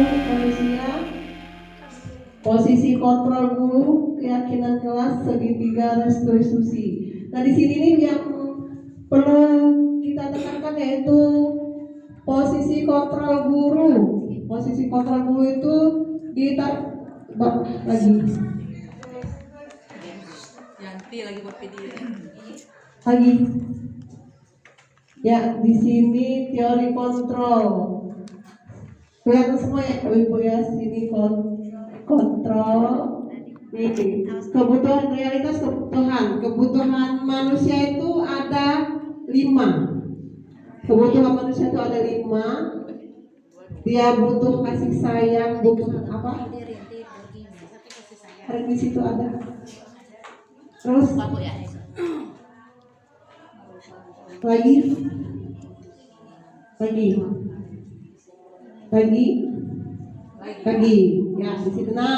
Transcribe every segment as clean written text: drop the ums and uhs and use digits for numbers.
manusia, posisi kontrol guru, keyakinan kelas, segitiga restitusi. Nah di sini nih yang perlu kita tekankan yaitu posisi kontrol guru. Posisi kontrol guru itu lagi. Yanti lagi buat video. Lagi. Ya, di sini teori kontrol. Kelihatan semua ya, Ibu ya, sini kontrol. Ini kebutuhan, realitas kebutuhan manusia itu ada 5. Kebutuhan manusia itu ada 5. Dia butuh kasih sayang, butuh apa? Di situ ada. Terus lagi ya di situ. Nah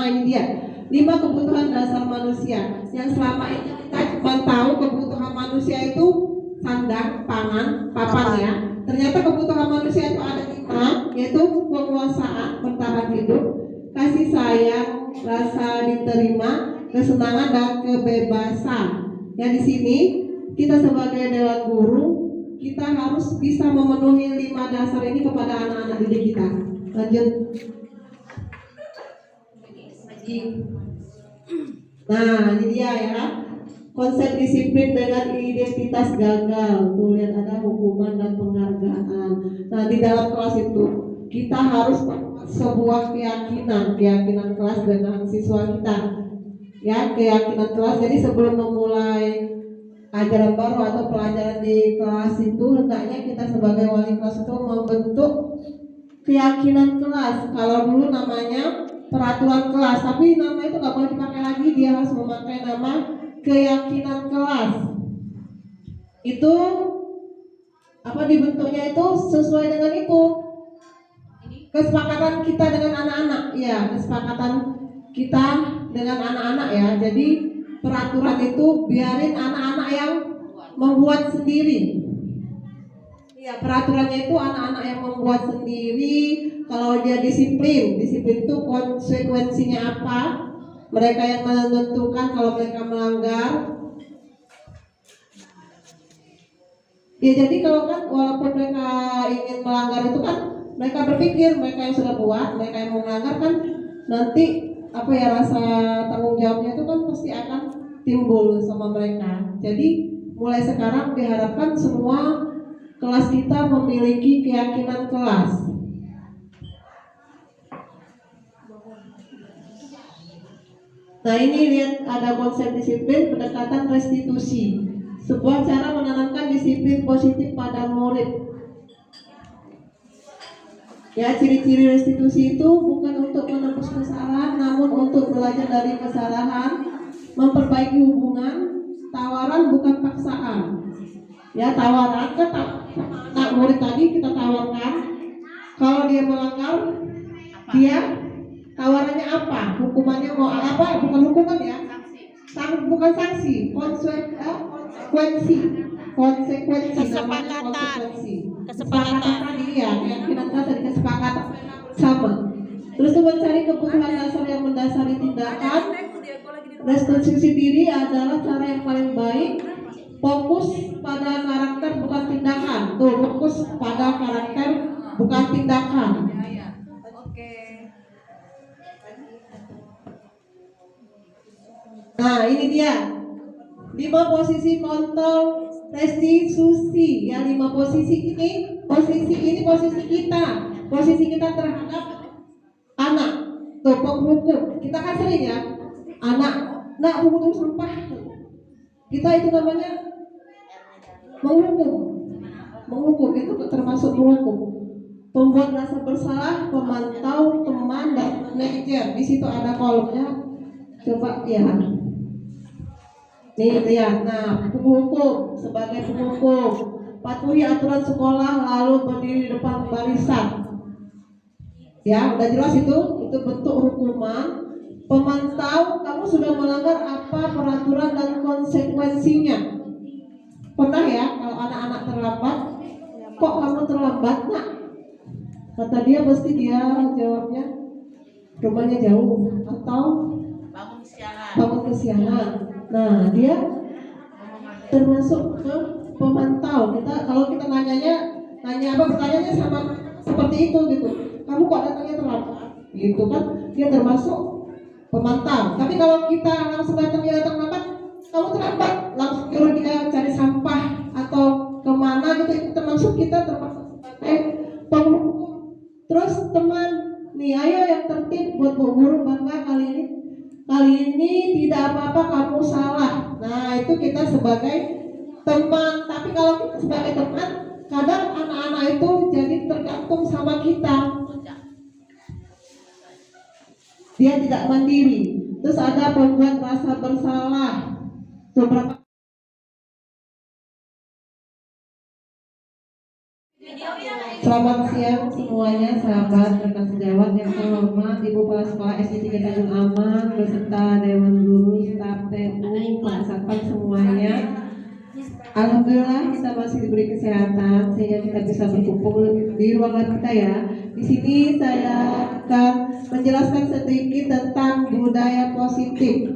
ini dia 5 kebutuhan dasar manusia yang selama ini kita cuma tahu kebutuhan manusia itu sandang, pangan, papan ya. Ternyata kebutuhan manusia itu ada 5, yaitu penguasaan, bertahan hidup, kasih sayang, rasa diterima, kesenangan dan kebebasan. Ya di sini kita sebagai dewan guru kita harus bisa memenuhi 5 dasar ini kepada anak-anak didik kita. Lanjut. Nah ini dia ya, konsep disiplin dengan identitas gagal. Tuh lihat ada hukuman dan penghargaan. Nah di dalam kelas itu kita harus sebuah keyakinan kelas dengan siswa kita. Ya keyakinan kelas. Jadi sebelum memulai ajaran baru atau pelajaran di kelas itu hendaknya kita sebagai wali kelas itu membentuk keyakinan kelas. Kalau dulu namanya peraturan kelas, tapi nama itu nggak boleh dipakai lagi, dia harus memakai nama keyakinan kelas. Itu apa dibentuknya itu sesuai dengan itu kesepakatan kita dengan anak-anak, ya kesepakatan kita dengan anak-anak ya. Jadi peraturan itu biarin anak-anak yang membuat sendiri. Ya peraturannya itu anak-anak yang membuat sendiri. Kalau dia disiplin itu konsekuensinya apa? Mereka yang menentukan kalau mereka melanggar. Ya jadi kalau kan walaupun mereka ingin melanggar itu kan mereka berpikir mereka yang sudah buat, mereka yang mau melanggar kan nanti apa ya rasa tanggung jawabnya itu kan pasti akan timbul sama mereka. Jadi mulai sekarang diharapkan semua kelas kita memiliki keyakinan kelas. Nah ini lihat ada konsep disiplin, pendekatan restitusi. Sebuah cara menanamkan disiplin positif pada murid. Ya ciri-ciri restitusi itu bukan untuk menembus kesalahan, namun untuk belajar dari kesalahan, memperbaiki hubungan. Tawaran bukan paksaan. Ya tawaran ke anak murid tadi kita tawarkan. Kalau dia melanggar, dia tawarannya apa? Hukumannya mau apa? Bukan hukuman ya. Bukan sanksi, konsekuensi. Kesepakatan tadi ya, keyakinan tadi kesepakatan sama. Terus mencari kebutuhan dasar yang mendasari tindakan. Restitusi diri adalah cara yang paling baik. Fokus pada karakter bukan tindakan. Tuh, fokus pada karakter bukan tindakan. Nah, ini dia 5 posisi kontrol restitusi. Ya, 5 posisi ini posisi kita. Posisi kita terhadap anak. Tuh, penghukum. Kita kan sering ya, anak nak pungut sampah. Kita itu namanya menghukum itu termasuk menghukum. Pembuat rasa bersalah, pemantau, teman, dan manajer. Di situ ada kolomnya. Coba ya. Nih lihat. Nah, penghukum sebagai penghukum, patuhi aturan sekolah lalu berdiri di depan barisan. Ya, udah jelas itu bentuk hukuman. Pemantau, kamu sudah melanggar apa peraturan dan konsekuensinya. Pernah ya kalau anak-anak terlambat, kok kamu terlambat nak? Kata dia pasti dia jawabnya rumahnya jauh atau Bangun siangan. bangun kesiangan. Nah, dia termasuk ke pemantau. Kalau kita nanya apa pertanyaannya sama seperti itu gitu. Kamu kok datangnya terlambat? Gitu kan? Dia termasuk pemantau. Tapi kalau kita langsung datang lambat, kamu terlambat, langsung nyuruh dia cari sampah atau kemana gitu, itu termasuk kita termasuk penghukum. Terus teman, nih ayo yang tertib buat Bu Guru bangga kali ini. Kali ini tidak apa-apa kamu salah. Nah itu kita sebagai teman. Tapi kalau kita sebagai teman, kadang anak-anak itu jadi tergantung sama kita. Dia tidak mandiri. Terus ada pembuat rasa bersalah. Beberapa Selamat siang semuanya, sahabat rekan sejawat yang terhormat, Ibu Kepala Sekolah SD 3 Tanjung Aman beserta Dewan Guru, staf TU, Pak Satpam semuanya. Alhamdulillah kita masih diberi kesehatan sehingga kita bisa berkumpul di ruangan kita ya. Di sini saya akan menjelaskan sedikit tentang budaya positif.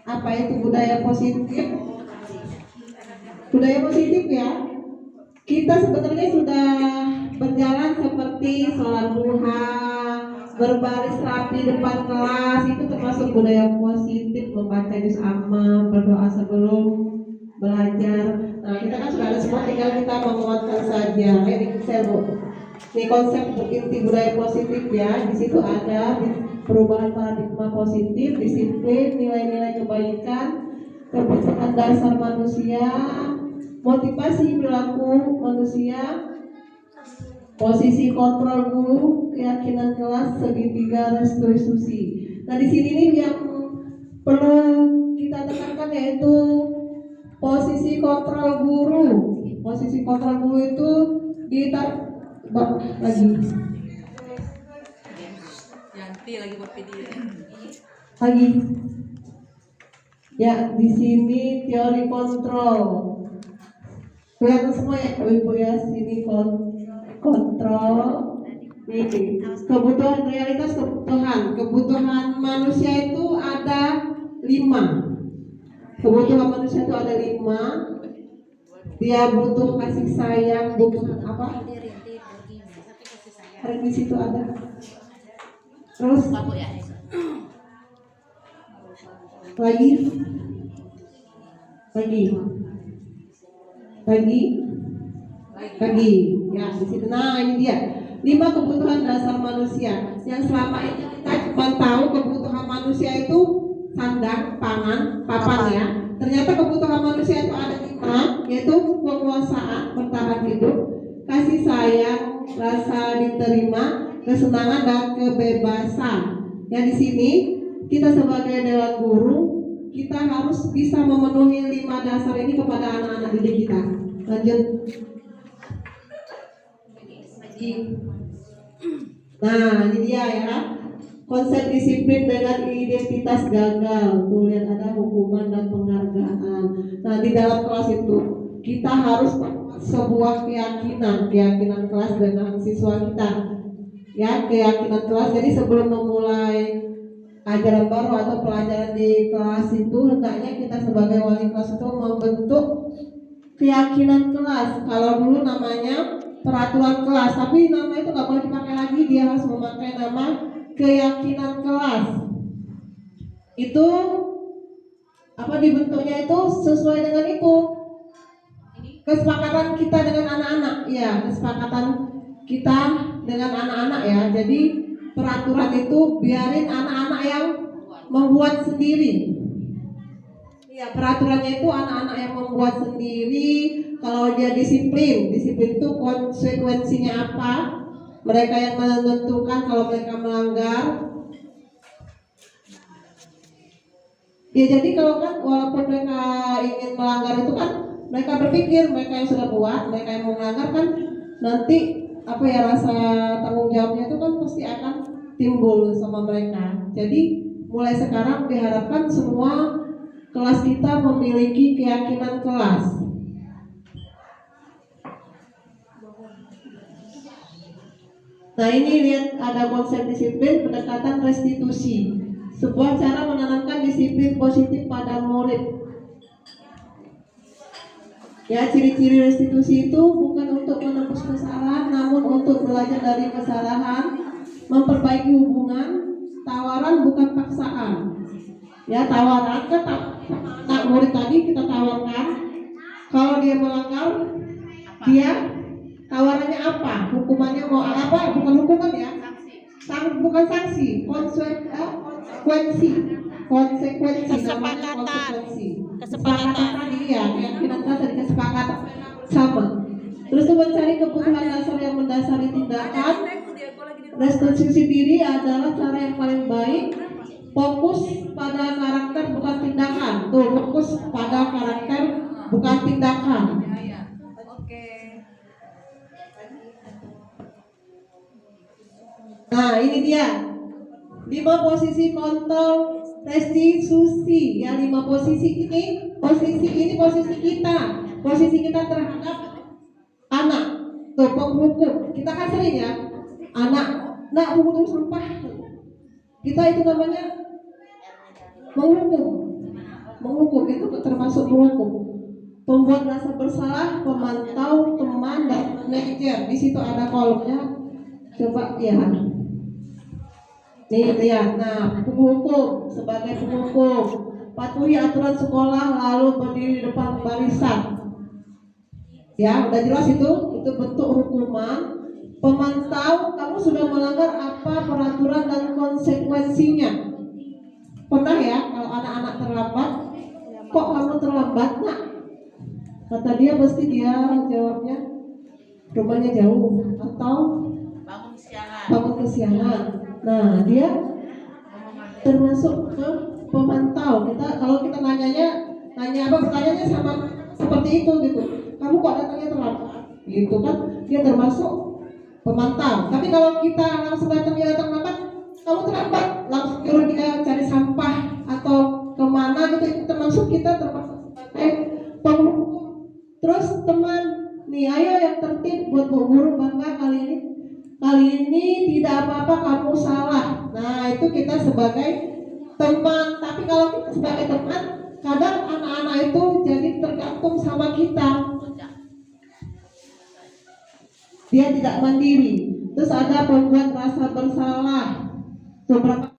Apa itu budaya positif? Budaya positif ya. Kita sebenarnya sudah berjalan seperti sholat duha, berbaris rapi depan kelas, itu termasuk budaya positif, membaca juz amma, berdoa sebelum belajar. Nah, kita kan sudah ada semua, tinggal kita menguatkan saja. Ini saya ini konsep inti budaya positif ya. Di situ ada perubahan paradigma positif, disiplin, nilai-nilai kebaikan, kebutuhan dasar manusia, motivasi perilaku manusia, posisi kontrol guru, keyakinan kelas, segitiga restitusi. Nah di sini nih yang perlu kita tekankan yaitu posisi kontrol guru. Posisi kontrol guru itu lagi. Yanti lagi buat video. Lagi. Ya di sini teori kontrol. Kelihatan semua ya Ibu ya, sini kontrol. Ini kebutuhan, realitas kebutuhan manusia itu ada 5. Kebutuhan manusia itu ada 5. Dia butuh kasih sayang, butuh apa? Hari di situ ada. Terus lagi ya di situ. Nah ini dia 5 kebutuhan dasar manusia yang selama ini kita cuma tahu kebutuhan manusia itu sandang, pangan, papan ya. Ternyata kebutuhan manusia itu ada 5, yaitu penguasaan, bertahan hidup, kasih sayang, rasa diterima, kesenangan dan kebebasan. Ya di sini kita sebagai dewan guru kita harus bisa memenuhi 5 dasar ini kepada anak-anak didik kita. Lanjut. Nah ini dia ya, konsep disiplin dengan identitas gagal. Tuh lihat ada hukuman dan penghargaan. Nah di dalam kelas itu kita harus sebuah keyakinan kelas dengan siswa kita ya, keyakinan kelas. Jadi sebelum memulai ajaran baru atau pelajaran di kelas itu hendaknya kita sebagai wali kelas itu membentuk keyakinan kelas. Kalau dulu namanya peraturan kelas, tapi nama itu nggak boleh dipakai lagi, dia harus memakai nama keyakinan kelas. Itu apa dibentuknya itu sesuai dengan itu kesepakatan kita dengan anak-anak ya, kesepakatan kita dengan anak-anak ya. Jadi peraturan itu biarin anak-anak yang membuat sendiri. Ya, peraturannya itu anak-anak yang membuat sendiri. Kalau dia disiplin itu konsekuensinya apa? Mereka yang menentukan kalau mereka melanggar. Ya jadi kalau kan walaupun mereka ingin melanggar itu kan mereka berpikir, mereka yang sudah buat, mereka yang mau melanggar kan nanti apa ya, rasa tanggung jawabnya itu kan pasti akan timbul sama mereka. Jadi mulai sekarang diharapkan semua kelas kita memiliki keyakinan kelas. Nah ini lihat ada konsep disiplin, pendekatan restitusi. Sebuah cara menanamkan disiplin positif pada murid. Ya, ciri-ciri restitusi itu bukan untuk menebus kesalahan, namun untuk belajar dari kesalahan, memperbaiki hubungan, tawaran bukan paksaan. Ya, tawaran kan tak murid tadi kita tawarkan. Kalau dia melanggar, dia tawarannya apa? Hukumannya mau apa? Bukan hukuman ya. Bukan sanksi, konsekuensi. Kesepakatan. Kesepakatan tadi ya, keyakinan tadi kesepakatan sama. Terus itu mencari kebutuhan dasar yang mendasari tindakan. Restitusi diri adalah cara yang paling baik. Fokus pada karakter bukan tindakan. Tuh, fokus pada karakter bukan tindakan. Nah, ini dia 5 posisi kontrol restitusi. Ya, 5 posisi ini, posisi kita terhadap anak. Tuh, penghukum. Kita kan sering ya, anak nak pungut sampah. Kita itu namanya menghukum itu termasuk menghukum. Pembuat rasa bersalah, pemantau, teman, dan manajer. Di situ ada kolomnya. Coba ya. Nih lihat, nah penghukum sebagai penghukum, patuhi aturan sekolah lalu berdiri di depan barisan. Ya, udah jelas itu bentuk hukuman. Pemantau, kamu sudah melanggar apa peraturan dan konsekuensinya. Pernah ya kalau anak-anak terlambat, kok kamu terlambat nak? Kata dia pasti dia jawabnya rumahnya jauh atau bangun kesiangan. Nah dia termasuk ke pemantau. Kalau kita nanya apa pertanyaannya sama seperti itu gitu. Kamu kok datangnya terlambat? Gitu kan? Dia termasuk pemantau. Tapi kalau kita langsung datang lambat, kamu terlambat, langsung turun dia cari sampah atau kemana gitu, itu termasuk kita termasuk penghukum. Terus teman, nih ayo yang tertib buat Bu Guru bangga kali ini tidak apa-apa kamu salah. Nah itu kita sebagai teman. Tapi kalau kita sebagai teman, kadang anak-anak itu jadi tergantung sama kita. Dia tidak mandiri. Terus ada pembuat rasa bersalah. Beberapa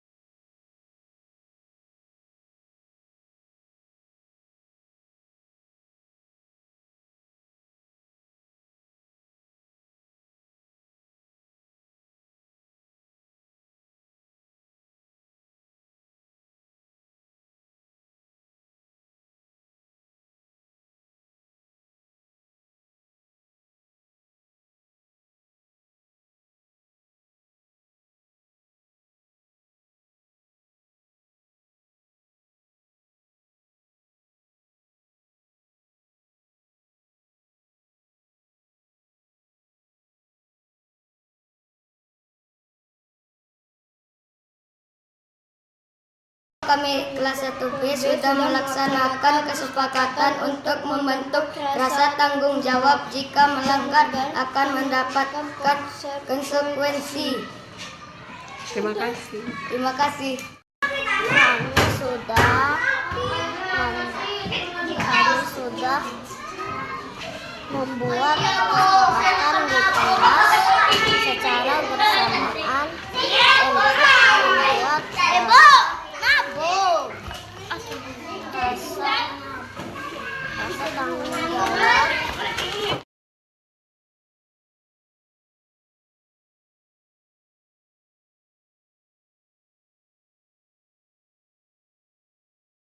kami kelas 1B sudah melaksanakan kesepakatan untuk membentuk rasa tanggung jawab jika melanggar akan mendapatkan konsekuensi. Terima kasih. Terima kasih. Kami sudah membuat kesepakatan di kelas secara bersamaan untuk membuat rasa tanggung jawab